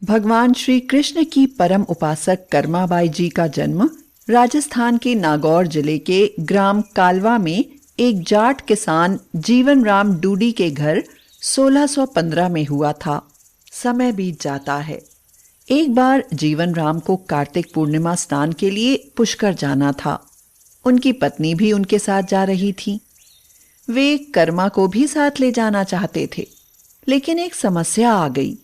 भगवान श्री कृष्ण की परम उपासक कर्माबाई जी का जन्म राजस्थान के नागौर जिले के ग्राम कालवा में एक जाट किसान जीवन राम डूडी के घर 1615 में हुआ था। समय बीत जाता है। एक बार जीवन राम को कार्तिक पूर्णिमा स्नान के लिए पुष्कर जाना था। उनकी पत्नी भी उनके साथ जा रही थी। वे कर्मा को भी साथ ले जाना चाहते थे, लेकिन एक समस्या आ गई।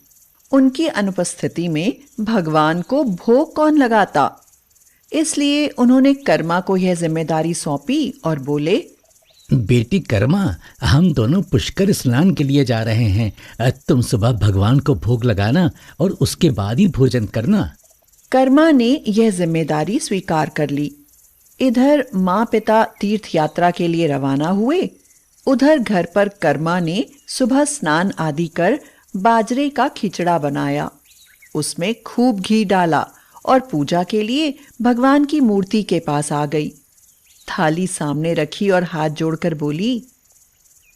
उनकी अनुपस्थिति में भगवान को भोग कौन लगाता? इसलिए उन्होंने कर्मा को यह जिम्मेदारी सौंपी और बोले, बेटी कर्मा, हम दोनों पुष्कर स्नान के लिए जा रहे हैं। तुम सुबह भगवान को भोग लगाना और उसके बाद ही भोजन करना। कर्मा ने यह जिम्मेदारी स्वीकार कर ली। इधर माँ पिता तीर्थ यात्रा के लिए रवाना हुए, उधर घर पर कर्मा ने सुबह स्नान आदि कर बाजरे का खिचड़ा बनाया। उसमें खूब घी डाला और पूजा के लिए भगवान की मूर्ति के पास आ गई। थाली सामने रखी और हाथ जोड़कर बोली,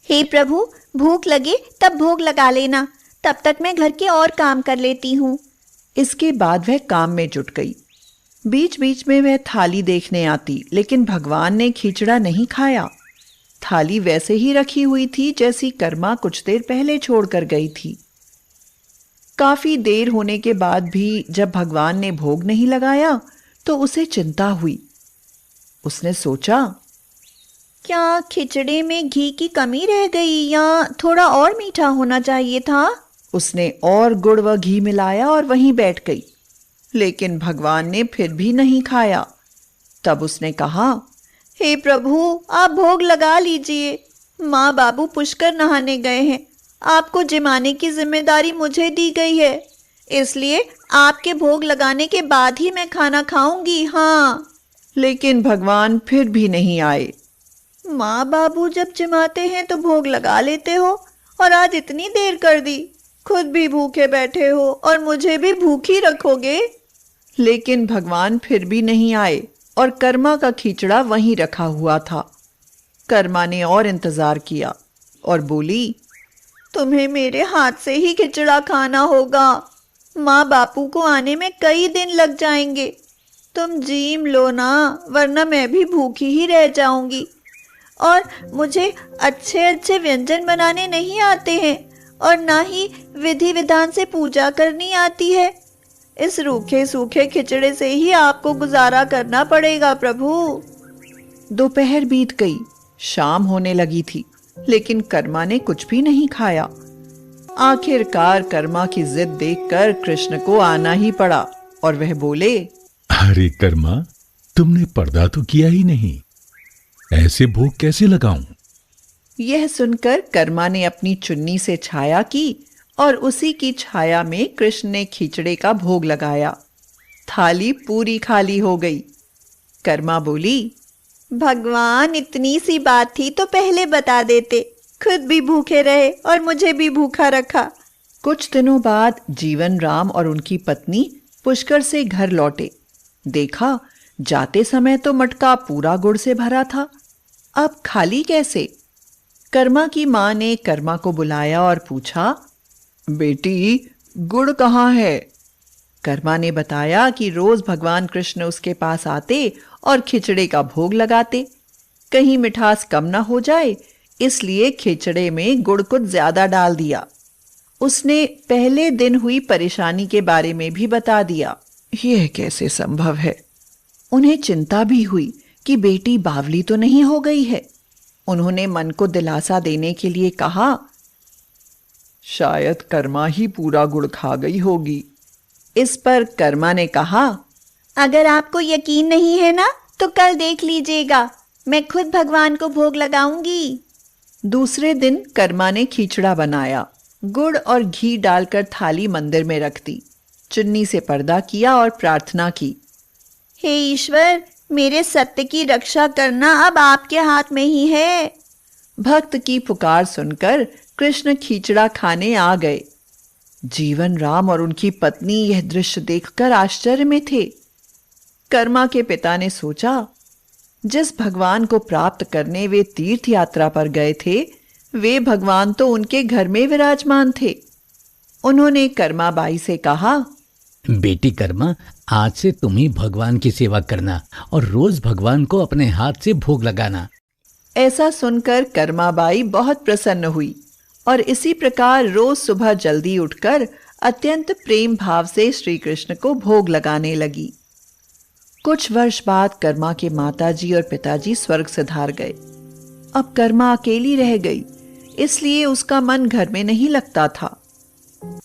हे प्रभु, भूख लगे तब भोग लगा लेना, तब तक मैं घर के और काम कर लेती हूँ। इसके बाद वह काम में जुट गई। बीच बीच में वह थाली देखने आती, लेकिन भगवान ने खिचड़ा नहीं खाया। थाली वैसे ही रखी हुई थी जैसी कर्मा कुछ देर पहले छोड़कर गई थी। काफी देर होने के बाद भी जब भगवान ने भोग नहीं लगाया तो उसे चिंता हुई। उसने सोचा, क्या खिचड़े में घी की कमी रह गई या थोड़ा और मीठा होना चाहिए था? उसने और गुड़ व घी मिलाया और वहीं बैठ गई, लेकिन भगवान ने फिर भी नहीं खाया। तब उसने कहा, हे प्रभु, आप भोग लगा लीजिए। माँ बाबू पुष्कर नहाने गए हैं, आपको जिमाने की जिम्मेदारी मुझे दी गई है, इसलिए आपके भोग लगाने के बाद ही मैं खाना खाऊंगी। हाँ। लेकिन भगवान फिर भी नहीं आए। माँ बाबू जब जिमाते हैं तो भोग लगा लेते हो, और आज इतनी देर कर दी। खुद भी भूखे बैठे हो और मुझे भी भूखी रखोगे। लेकिन भगवान फिर भी नहीं आए और कर्मा का खिचड़ा वहीं रखा हुआ था। कर्मा ने और इंतजार किया और बोली, तुम्हें मेरे हाथ से ही खिचड़ा खाना होगा। माँ बापू को आने में कई दिन लग जाएंगे। तुम जीम लो ना, वरना मैं भी भूखी ही रह जाऊंगी। और मुझे अच्छे अच्छे व्यंजन बनाने नहीं आते हैं और ना ही विधि विधान से पूजा करनी आती है। इस रूखे सूखे खिचड़े से ही आपको गुजारा करना पड़ेगा प्रभु। दोपहर बीत गई, शाम होने लगी थी, लेकिन कर्मा ने कुछ भी नहीं खाया। आखिरकार कर्मा की जिद देखकर कृष्ण को आना ही पड़ा और वह बोले, अरे कर्मा, तुमने पर्दा तो किया ही नहीं, ऐसे भोग कैसे लगाऊं? यह सुनकर कर्मा ने अपनी चुन्नी से छाया की और उसी की छाया में कृष्ण ने खिचड़े का भोग लगाया। थाली पूरी खाली हो गई। कर्मा बोली, भगवान, इतनी सी बात थी तो पहले बता देते, खुद भी भूखे रहे और मुझे भी भूखा रखा। कुछ दिनों बाद जीवन राम और उनकी पत्नी पुष्कर से घर लौटे। देखा, जाते समय तो मटका पूरा गुड़ से भरा था, अब खाली कैसे? कर्मा की माँ ने कर्मा को बुलाया और पूछा, बेटी, गुड़ कहाँ है? कर्मा ने बताया कि रोज भगवान कृष्ण उसके पास आते और खिचड़े का भोग लगाते। कहीं मिठास कम ना हो जाए, इसलिए खिचड़े में गुड़ कुछ ज्यादा डाल दिया। उसने पहले दिन हुई परेशानी के बारे में भी बता दिया। यह कैसे संभव है? उन्हें चिंता भी हुई कि बेटी बावली तो नहीं हो गई है। उन्होंने मन को दिलासा देने के लिए कहा, शायद कर्मा ही पूरा गुड़ खा गई होगी। इस पर कर्मा ने कहा, अगर आपको यकीन नहीं है ना तो कल देख लीजिएगा, मैं खुद भगवान को भोग लगाऊंगी। दूसरे दिन कर्मा ने खिचड़ा बनाया, गुड़ और घी डालकर थाली मंदिर में रख दी, चुन्नी से पर्दा किया और प्रार्थना की, हे ईश्वर, मेरे सत्य की रक्षा करना अब आपके हाथ में ही है। भक्त की पुकार सुनकर कृष्ण खिचड़ा खाने आ गए। जीवन राम और उनकी पत्नी यह दृश्य देखकर आश्चर्य में थे। कर्मा के पिता ने सोचा, जिस भगवान को प्राप्त करने वे तीर्थ यात्रा पर गए थे, वे भगवान तो उनके घर में विराजमान थे। उन्होंने कर्माबाई से कहा, बेटी कर्मा, आज से तुम ही भगवान की सेवा करना और रोज भगवान को अपने हाथ से भोग लगाना। ऐसा सुनकर कर्माबाई बहुत प्रसन्न हुई और इसी प्रकार रोज सुबह जल्दी उठकर अत्यंत प्रेम भाव से श्री कृष्ण को भोग लगाने लगी। कुछ वर्ष बाद कर्मा के माताजी और पिताजी स्वर्ग सिधार गए। अब कर्मा अकेली रह गई, इसलिए उसका मन घर में नहीं लगता था।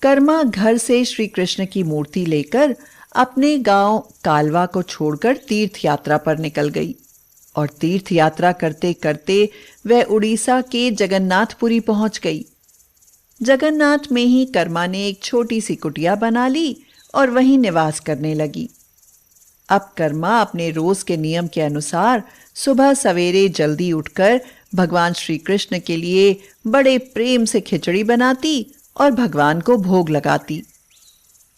कर्मा घर से श्री कृष्ण की मूर्ति लेकर अपने गांव कालवा को छोड़कर तीर्थ यात्रा पर निकल गई और तीर्थ यात्रा करते करते वह उड़ीसा के जगन्नाथपुरी पहुंच गई। जगन्नाथ में ही कर्मा ने एक छोटी सी कुटिया बना ली और वहीं निवास करने लगी। अब कर्मा अपने रोज के नियम के अनुसार सुबह सवेरे जल्दी उठकर भगवान श्री कृष्ण के लिए बड़े प्रेम से खिचड़ी बनाती और भगवान को भोग लगाती।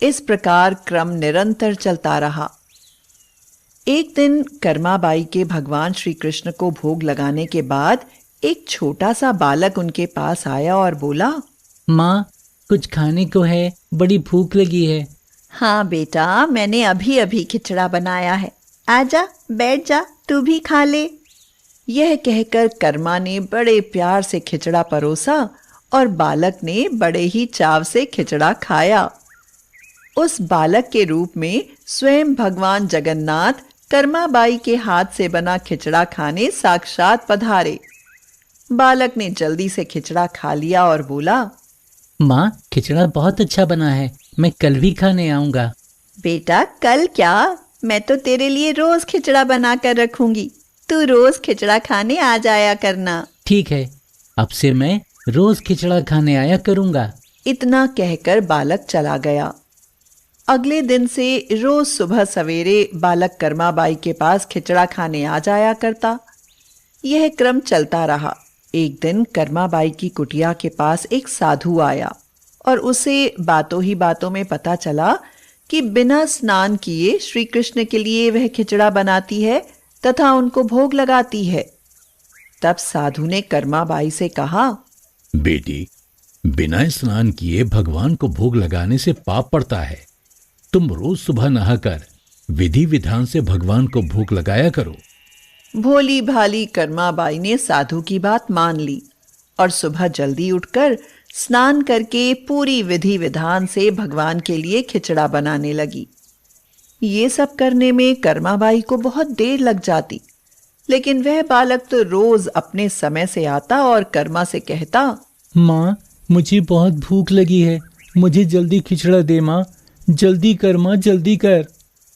इस प्रकार क्रम निरंतर चलता रहा। एक दिन कर्माबाई के भगवान श्री कृष्ण को भोग लगाने के बाद एक छोटा सा बालक उनके पास आया और बोला, माँ, कुछ खाने को है, बड़ी भूख लगी है। हाँ बेटा, मैंने अभी अभी खिचड़ा बनाया है, आजा बैठ जा, तू भी खा ले। यह कहकर कर्मा ने बड़े प्यार से खिचड़ा परोसा और बालक ने बड़े ही चाव से खिचड़ा खाया। उस बालक के रूप में स्वयं भगवान जगन्नाथ कर्माबाई के हाथ से बना खिचड़ा खाने साक्षात पधारे। बालक ने जल्दी से खिचड़ा खा लिया और बोला, माँ, खिचड़ा बहुत अच्छा बना है, मैं कल भी खाने आऊंगा। बेटा, कल क्या, मैं तो तेरे लिए रोज खिचड़ा बना कर रखूंगी, तू रोज खिचड़ा खाने आ जाया करना। ठीक है, अब से मैं रोज खिचड़ा खाने आया करूंगा। इतना कहकर बालक चला गया। अगले दिन से रोज सुबह सवेरे बालक कर्माबाई के पास खिचड़ा खाने आ जाया करता। यह क्रम चलता रहा। एक दिन कर्माबाई की कुटिया के पास एक साधु आया और उसे बातों ही बातों में पता चला कि बिना स्नान किए श्री कृष्ण के लिए वह खिचड़ा बनाती है तथा उनको भोग लगाती है। तब साधु ने कर्माबाई से कहा, बेटी, बिना स्नान किए भगवान को भोग लगाने से पाप पड़ता है। तुम रोज सुबह नहाकर विधि विधान से भगवान को भोग लगाया करो। भोली भाली कर्माबाई ने साधु की बात मान ली और सुबह जल्दी उठकर स्नान करके पूरी विधि विधान से भगवान के लिए खिचड़ा बनाने लगी। ये सब करने में कर्माबाई को बहुत देर लग जाती, लेकिन वह बालक तो रोज अपने समय से आता और कर्मा से कहता, माँ, मुझे बहुत भूख लगी है, मुझे जल्दी खिचड़ा दे माँ, जल्दी कर माँ, जल्दी कर।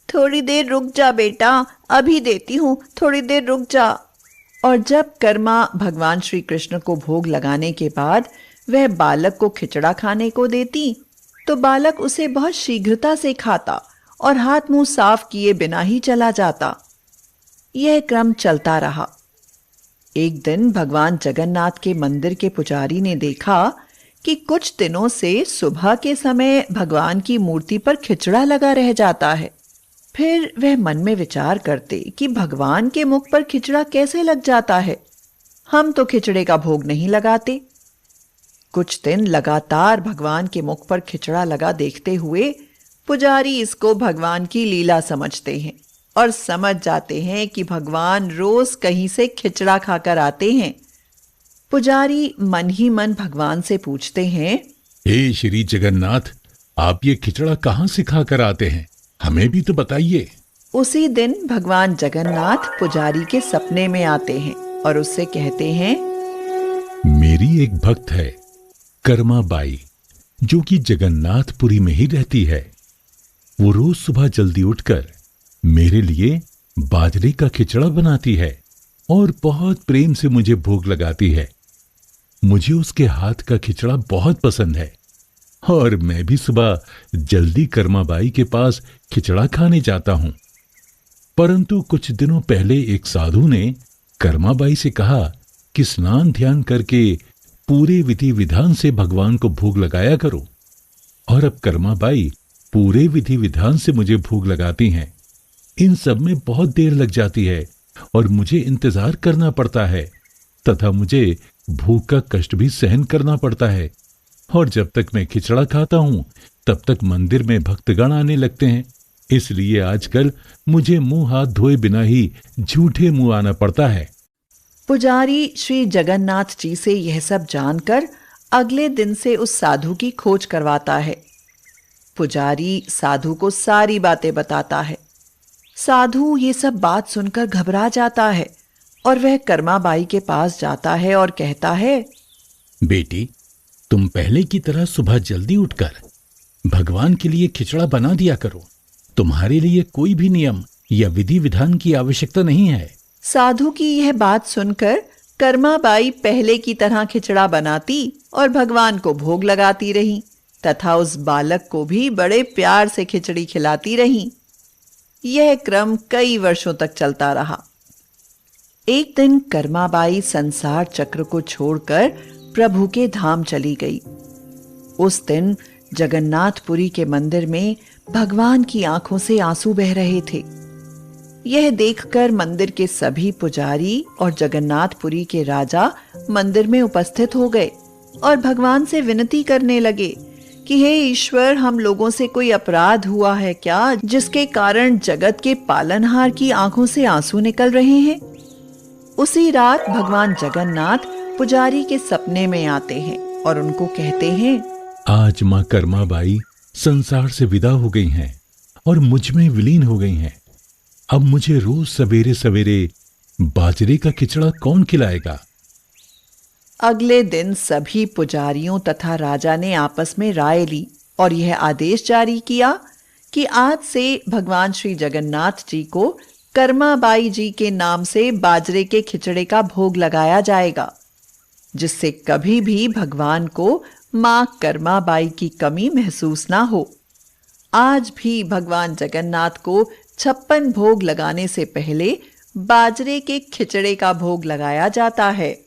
थोड़ी देर रुक जा बेटा, अभी देती हूँ, थोड़ी देर रुक जा। और जब कर्मा भगवान श्री कृष्ण को भोग लगाने के बाद वह बालक को खिचड़ा खाने को देती तो बालक उसे बहुत शीघ्रता से खाता और हाथ मुंह साफ किए बिना ही चला जाता। यह क्रम चलता रहा। एक दिन भगवान जगन्नाथ के मंदिर के पुजारी ने देखा कि कुछ दिनों से सुबह के समय भगवान की मूर्ति पर खिचड़ा लगा रह जाता है। फिर वह मन में विचार करते कि भगवान के मुख पर खिचड़ा कैसे लग जाता है, हम तो खिचड़े का भोग नहीं लगाते। कुछ दिन लगातार भगवान के मुख पर खिचड़ा लगा देखते हुए पुजारी इसको भगवान की लीला समझते हैं और समझ जाते हैं कि भगवान रोज कहीं से खिचड़ा खाकर आते हैं। पुजारी मन ही मन भगवान से पूछते हैं, हे श्री जगन्नाथ, आप ये खिचड़ा कहाँ से खाकर आते हैं, हमें भी तो बताइए। उसी दिन भगवान जगन्नाथ पुजारी के सपने में आते हैं और उससे कहते हैं, मेरी एक भक्त है कर्माबाई, जो कि जगन्नाथपुरी में ही रहती है। वो रोज सुबह जल्दी उठकर मेरे लिए बाजरे का खिचड़ा बनाती है और बहुत प्रेम से मुझे भोग लगाती है। मुझे उसके हाथ का खिचड़ा बहुत पसंद है और मैं भी सुबह जल्दी कर्माबाई के पास खिचड़ा खाने जाता हूं। परंतु कुछ दिनों पहले एक साधु ने कर्माबाई से कहा कि स्नान ध्यान करके पूरे विधि विधान से भगवान को भोग लगाया करो, और अब कर्माबाई पूरे विधि विधान से मुझे भोग लगाती हैं। इन सब में बहुत देर लग जाती है और मुझे इंतजार करना पड़ता है तथा मुझे भूख का कष्ट भी सहन करना पड़ता है, और जब तक मैं खिचड़ा खाता हूं तब तक मंदिर में भक्तगण आने लगते हैं, इसलिए आजकल मुझे मुंह हाथ धोए बिना ही झूठे मुंह आना पड़ता है। पुजारी श्री जगन्नाथ जी से यह सब जानकर अगले दिन से उस साधु की खोज करवाता है। पुजारी साधु को सारी बातें बताता है। साधु ये सब बात सुनकर घबरा जाता है और वह कर्माबाई के पास जाता है और कहता है, बेटी, तुम पहले की तरह सुबह जल्दी उठकर भगवान के लिए खिचड़ा बना दिया करो। तुम्हारे लिए कोई भी नियम या विधि विधान की आवश्यकता नहीं है। साधु की यह बात सुनकर कर्माबाई पहले की तरह खिचड़ा बनाती और भगवान को भोग लगाती रही तथा उस बालक को भी बड़े प्यार से खिचड़ी खिलाती रही। यह क्रम कई वर्षों तक चलता रहा। एक दिन कर्माबाई संसार चक्र को छोड़कर प्रभु के धाम चली गई। उस दिन जगन्नाथपुरी के मंदिर में भगवान की आंखों से आंसू बह रहे थे। यह देखकर मंदिर के सभी पुजारी और जगन्नाथपुरी के राजा मंदिर में उपस्थित हो गए और भगवान से विनती करने लगे कि हे ईश्वर, हम लोगों से कोई अपराध हुआ है क्या, जिसके कारण जगत के पालनहार की आंखों से आंसू निकल रहे हैं। उसी रात भगवान जगन्नाथ पुजारी के सपने में आते हैं और उनको कहते हैं, आज माँ कर्माबाई संसार से विदा हो गई हैं और मुझ में विलीन हो गई हैं। अब मुझे रोज सवेरे सवेरे बाजरे का खिचड़ा कौन खिलाएगा? अगले दिन सभी पुजारियों तथा राजा ने आपस में राय ली और यह आदेश जारी किया कि आज से भगवान श्री जगन्नाथ जी को कर्माबाई जी के नाम से बाजरे के खिचड़े का भोग लगाया जाएगा, जिससे कभी भी भगवान को मां कर्माबाई की कमी महसूस ना हो। आज भी भगवान जगन्नाथ को 56 भोग लगाने से पहले बाजरे के खिचड़े का भोग लगाया जाता है।